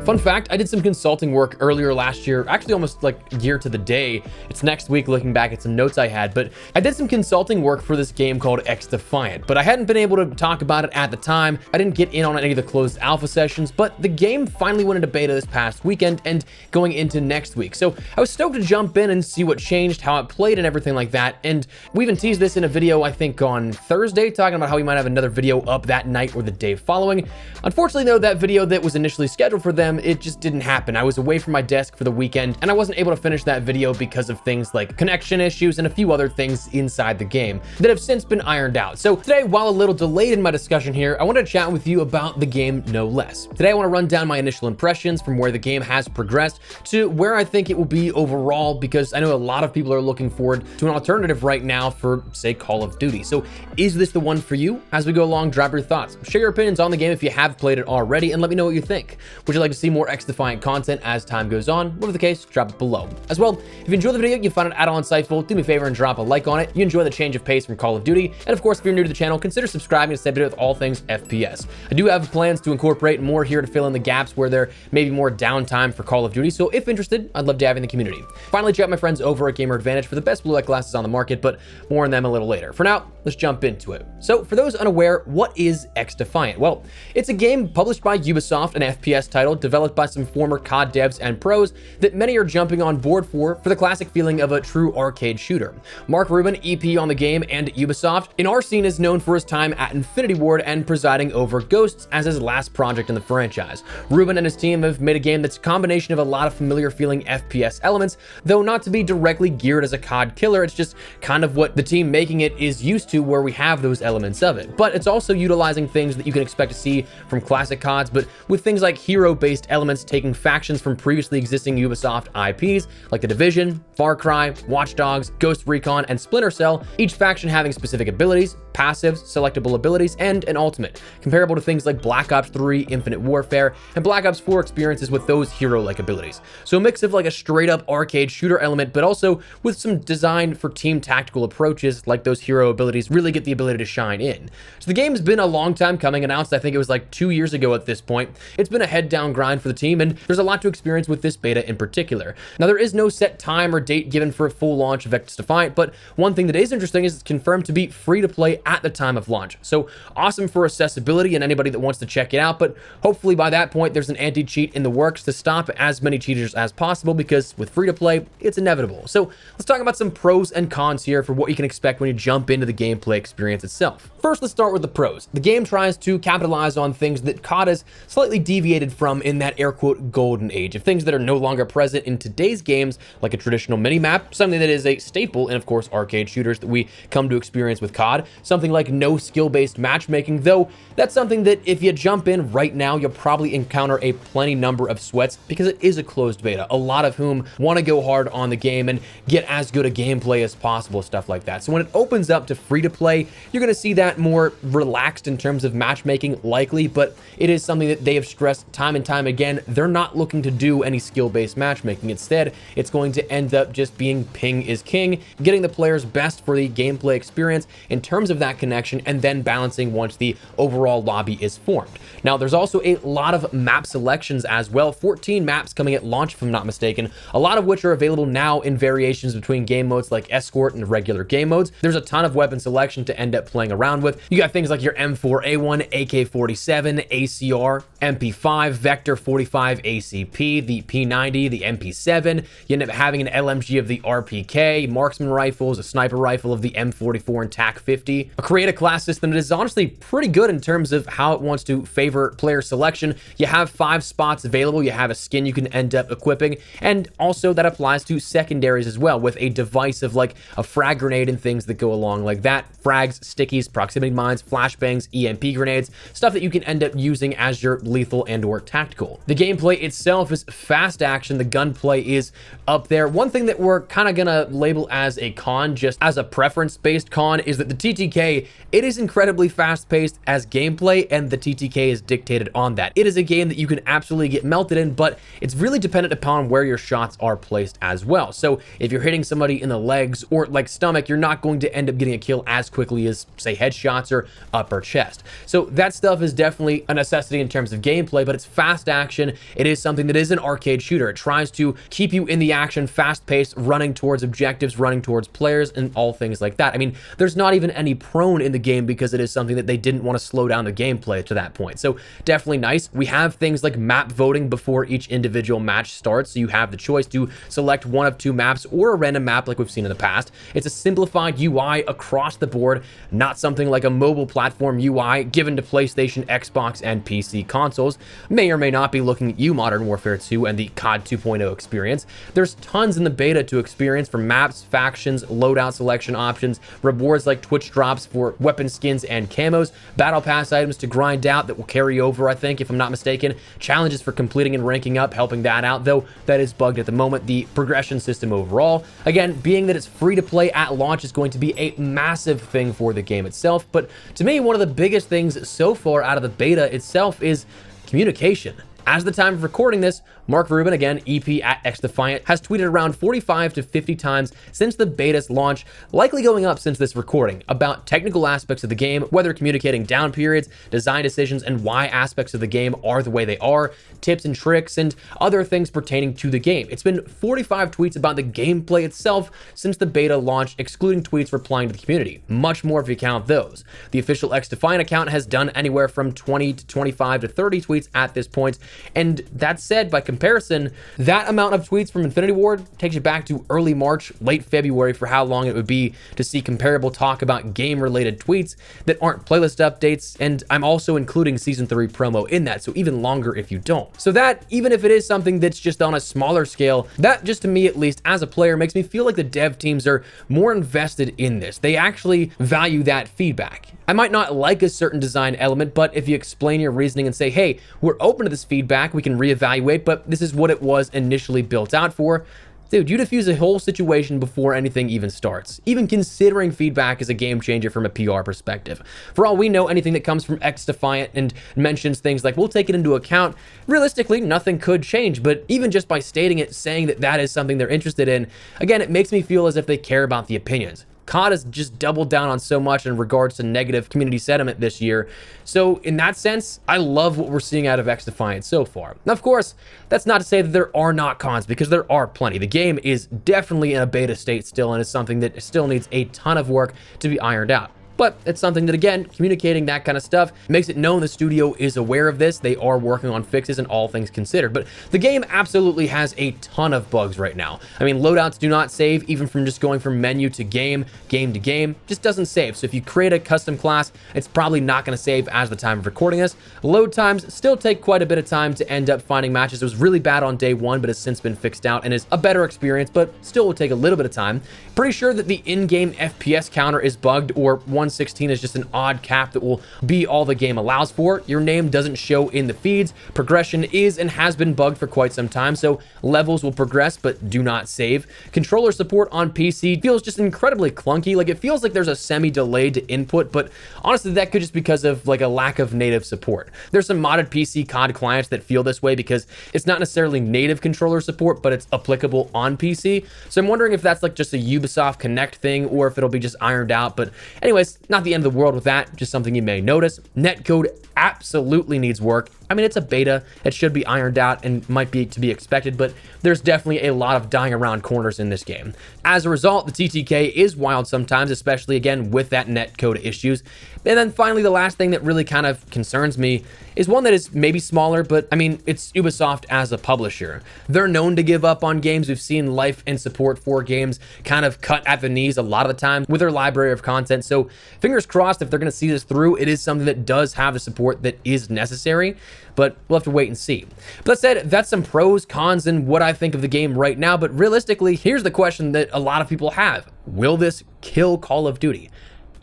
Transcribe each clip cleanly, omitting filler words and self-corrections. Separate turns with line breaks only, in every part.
Fun fact, I did some consulting work earlier last year, actually almost like year to the day. It's next week looking back at some notes I had, but I did some consulting work for this game called XDefiant, but I hadn't been able to talk about it at the time. I didn't get in on any of the closed alpha sessions, but the game finally went into beta this past weekend and going into next week. So I was stoked to jump in and see what changed, how it played and everything like that. And we even teased this in a video, I think on Thursday, talking about how we might have another video up that night or the day following. Unfortunately though, that video that was initially scheduled for them, it just didn't happen. I was away from my desk for the weekend and I wasn't able to finish that video because of things like connection issues and a few other things inside the game that have since been ironed out. So today, while a little delayed in my discussion here, I wanted to chat with you about the game no less. Today I want to run down my initial impressions from where the game has progressed to where I think it will be overall, because I know a lot of people are looking forward to an alternative right now for, say, Call of Duty. So is this the one for you? As we go along, drop your thoughts, share your opinions on the game if you have played it already, and let me know what you think. Would you like to see more XDefiant content as time goes on? Whatever the case, drop it below. As well, if you enjoyed the video, you found it at all insightful, do me a favor and drop a like on it. You enjoy the change of pace from Call of Duty, and of course, if you're new to the channel, consider subscribing to stay up to date with all things FPS. I do have plans to incorporate more here to fill in the gaps where there may be more downtime for Call of Duty, so if interested, I'd love to have you in the community. Finally, check out my friends over at Gamer Advantage for the best blue light glasses on the market, but more on them a little later. For now, let's jump into it. So for those unaware, what is XDefiant? Well, it's a game published by Ubisoft, an FPS title developed by some former COD devs and pros that many are jumping on board for the classic feeling of a true arcade shooter. Mark Rubin, EP on the game and Ubisoft, in our scene is known for his time at Infinity Ward and presiding over Ghosts as his last project in the franchise. Rubin and his team have made a game that's a combination of a lot of familiar feeling FPS elements, though not to be directly geared as a COD killer. It's just kind of what the team making it is used to, where we have those elements of it. But it's also utilizing things that you can expect to see from classic CODs, but with things like hero-based elements, taking factions from previously existing Ubisoft IPs like The Division, Far Cry, Watch Dogs, Ghost Recon, and Splinter Cell, each faction having specific abilities, passives, selectable abilities, and an ultimate, comparable to things like Black Ops 3, Infinite Warfare, and Black Ops 4 experiences with those hero-like abilities. So a mix of like a straight-up arcade shooter element, but also with some design for team tactical approaches, like those hero abilities really get the ability to shine in. So the game's been a long time coming, announced I think it was like 2 years ago at this point. It's been a head-down grind for the team, and there's a lot to experience with this beta in particular. Now, there is no set time or date given for a full launch of XDefiant, but one thing that is interesting is it's confirmed to be free to play at the time of launch. So awesome for accessibility and anybody that wants to check it out, but hopefully by that point there's an anti-cheat in the works to stop as many cheaters as possible, because with free to play, it's inevitable. So let's talk about some pros and cons here for what you can expect when you jump into the gameplay experience itself. First, let's start with the pros. The game tries to capitalize on things that COD has slightly deviated from in that air quote golden age of things that are no longer present in today's games, like a traditional mini-map, something that is a staple in, of course, arcade shooters that we come to experience with COD, something like no skill-based matchmaking, though that's something that if you jump in right now, you'll probably encounter a plenty number of sweats because it is a closed beta, a lot of whom want to go hard on the game and get as good a gameplay as possible, stuff like that. So when it opens up to free-to-play, you're going to see that more relaxed in terms of matchmaking, likely, but it is something that they have stressed time and time again. They're not looking to do any skill-based matchmaking. Instead, it's going to end up just being ping is king, getting the players best for the gameplay experience in terms of that connection, and then balancing once the overall lobby is formed. Now, there's also a lot of map selections as well, 14 maps coming at launch, if I'm not mistaken, a lot of which are available now in variations between game modes like Escort and regular game modes. There's a ton of weapon selection to end up playing around with. You got things like your M4A1, AK-47, ACR, MP5, Vector 45 ACP, the P90, the MP7. You end up having an LMG of the RPK, marksman rifles, a sniper rifle of the M44 and TAC-50. A create a class system that is honestly pretty good in terms of how it wants to favor player selection. You have 5 spots available. You have a skin you can end up equipping, and also that applies to secondaries as well, with a device of like a frag grenade and things that go along like that. Frags, stickies, proximity mines, flashbangs, EMP grenades, stuff that you can end up using as your lethal and or tactical. The gameplay itself is fast action. The gunplay is up there. One thing that we're kind of gonna label as a con, just as a preference-based con, is that the TTK, it is incredibly fast-paced as gameplay, and the TTK is dictated on that. It is a game that you can absolutely get melted in, but it's really dependent upon where your shots are placed as well. So if you're hitting somebody in the legs or like stomach, you're not going to end up getting a kill as quickly as, say, headshots or upper chest. So that stuff is definitely a necessity in terms of gameplay, but it's fast action. It is something that is an arcade shooter. It tries to keep you in the action, fast-paced, running towards objectives, running towards players, and all things like that. I mean, there's not even any prone in the game because it is something that they didn't want to slow down the gameplay to that point. So definitely nice. We have things like map voting before each individual match starts, so you have the choice to select one of two maps or a random map like we've seen in the past. It's a simplified UI across the board, not something like a mobile platform UI given to PlayStation, Xbox, and PC consoles. May or may not be looking at you, Modern Warfare 2 and the COD 2.0 experience. There's tons in the beta to experience, from maps, factions, loadout selection options, rewards like Twitch drops for weapon skins and camos, battle pass items to grind out that will carry over, I think, if I'm not mistaken, challenges for completing and ranking up, helping that out, though that is bugged at the moment. The progression system overall, again, being that it's free to play at launch, is going to be a massive thing for the game itself. But to me, one of the biggest things so far out of the beta itself is communication. As the time of recording this, Mark Rubin, again, EP at XDefiant, has tweeted around 45 to 50 times since the beta's launch, likely going up since this recording, about technical aspects of the game, whether communicating down periods, design decisions, and why aspects of the game are the way they are, tips and tricks, and other things pertaining to the game. It's been 45 tweets about the gameplay itself since the beta launch, excluding tweets replying to the community. Much more if you count those. The official XDefiant account has done anywhere from 20 to 25 to 30 tweets at this point, and that said, by comparison, that amount of tweets from Infinity Ward takes you back to early March, late February for how long it would be to see comparable talk about game-related tweets that aren't playlist updates, and I'm also including Season 3 promo in that, so even longer if you don't. So that, even if it is something that's just on a smaller scale, that just to me at least as a player makes me feel like the dev teams are more invested in this. They actually value that feedback. I might not like a certain design element, but if you explain your reasoning and say, hey, we're open to this feedback, we can reevaluate, but this is what it was initially built out for, dude, you diffuse a whole situation before anything even starts. Even considering feedback is a game changer from a PR perspective. For all we know, anything that comes from XDefiant and mentions things like, we'll take it into account, realistically, nothing could change. But even just by stating it, saying that that is something they're interested in, again, it makes me feel as if they care about the opinions. COD has just doubled down on so much in regards to negative community sentiment this year. So in that sense, I love what we're seeing out of XDefiant so far. Now, of course, that's not to say that there are not cons, because there are plenty. The game is definitely in a beta state still, and it's something that still needs a ton of work to be ironed out. But it's something that, again, communicating that kind of stuff makes it known the studio is aware of this. They are working on fixes and all things considered. But the game absolutely has a ton of bugs right now. I mean, loadouts do not save, even from just going from menu to game to game, just doesn't save. So if you create a custom class, it's probably not going to save as the time of recording this. Load times still take quite a bit of time to end up finding matches. It was really bad on day one, but has since been fixed out and is a better experience, but still will take a little bit of time. Pretty sure that the in-game FPS counter is bugged, or 116 is just an odd cap that will be all the game allows for. Your name doesn't show in the feeds. Progression is and has been bugged for quite some time, so levels will progress but do not save. Controller support on PC feels just incredibly clunky. Like, it feels like there's a semi-delay to input, but honestly, that could just be because of like a lack of native support. There's some modded PC COD clients that feel this way because it's not necessarily native controller support, but it's applicable on PC. So I'm wondering if that's like just a Ubisoft Connect thing, or if it'll be just ironed out. But anyways, not the end of the world with that, just something you may notice. Netcode absolutely needs work. I mean, it's a beta, it should be ironed out and might be to be expected, but there's definitely a lot of dying around corners in this game. As a result, the TTK is wild sometimes, especially again with that netcode issues. And then finally, the last thing that really kind of concerns me is one that is maybe smaller, but I mean, it's Ubisoft as a publisher. They're known to give up on games. We've seen life and support for games kind of cut at the knees a lot of the time with their library of content. So fingers crossed, if they're going to see this through, it is something that does have the support that is necessary, but we'll have to wait and see. But that said, that's some pros, cons, and what I think of the game right now. But realistically, here's the question that a lot of people have. Will this kill Call of Duty?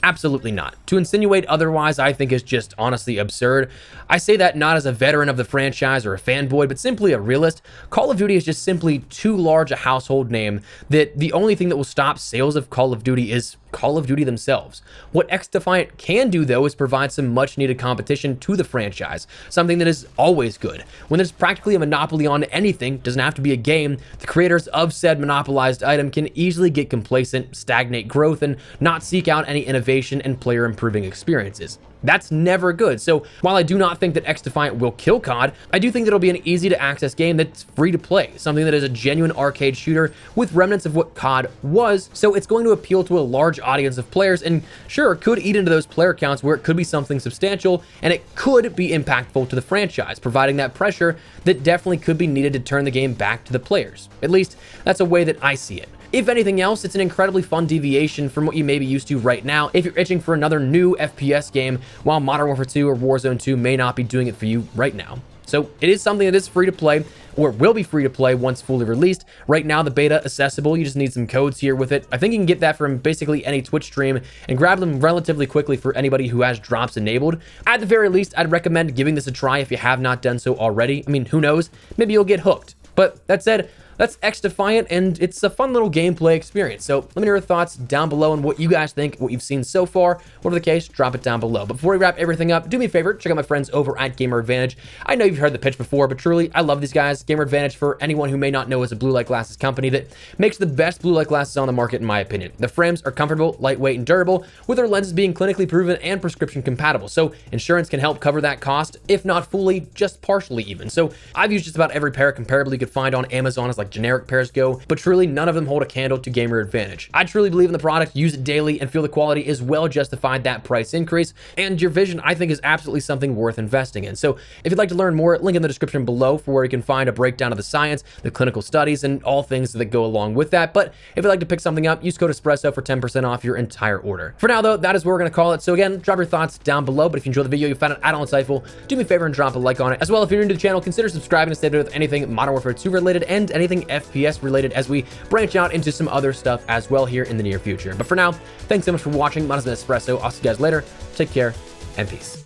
Absolutely not. To insinuate otherwise, I think is just honestly absurd. I say that not as a veteran of the franchise or a fanboy, but simply a realist. Call of Duty is just simply too large a household name that the only thing that will stop sales of Call of Duty is Call of Duty themselves. What XDefiant can do, though, is provide some much-needed competition to the franchise, something that is always good. When there's practically a monopoly on anything, doesn't have to be a game, the creators of said monopolized item can easily get complacent, stagnate growth, and not seek out any innovation innovation and player improving experiences. That's never good. So while I do not think that XDefiant will kill COD, I do think that it'll be an easy to access game that's free to play, something that is a genuine arcade shooter with remnants of what COD was. So it's going to appeal to a large audience of players, and sure, could eat into those player counts where it could be something substantial and it could be impactful to the franchise, providing that pressure that definitely could be needed to turn the game back to the players. At least that's a way that I see it. If anything else, it's an incredibly fun deviation from what you may be used to right now if you're itching for another new FPS game, while Modern Warfare 2 or Warzone 2 may not be doing it for you right now. So it is something that is free to play, or will be free to play once fully released. Right now, the beta accessible, you just need some codes here with it. I think you can get that from basically any Twitch stream and grab them relatively quickly for anybody who has drops enabled. At the very least, I'd recommend giving this a try if you have not done so already. I mean, who knows? Maybe you'll get hooked. But that said, that's XDefiant, and it's a fun little gameplay experience. So let me know your thoughts down below and what you guys think, what you've seen so far. Whatever the case, drop it down below. But before we wrap everything up, do me a favor, check out my friends over at Gamer Advantage. I know you've heard the pitch before, but truly, I love these guys. Gamer Advantage, for anyone who may not know, is a blue light glasses company that makes the best blue light glasses on the market, in my opinion. The frames are comfortable, lightweight, and durable, with their lenses being clinically proven and prescription compatible. So insurance can help cover that cost, if not fully, just partially even. So I've used just about every pair comparably you could find on Amazon as like generic pairs go, but truly none of them hold a candle to Gamer Advantage. I truly believe in the product, use it daily, and feel the quality is well justified that price increase, and your vision, I think, is absolutely something worth investing in. So if you'd like to learn more, link in the description below for where you can find a breakdown of the science, the clinical studies, and all things that go along with that. But if you'd like to pick something up, use code ESPRESSO for 10% off your entire order. For now though, that is what we're going to call it. So again, drop your thoughts down below, but if you enjoyed the video, you found it at all insightful, do me a favor and drop a like on it. As well, if you're new to the channel, consider subscribing to stay up with anything Modern Warfare 2 related and anything FPS related as we branch out into some other stuff as well here in the near future. But for now, thanks so much for watching. Mine has been Espresso. I'll see you guys later. Take care and peace.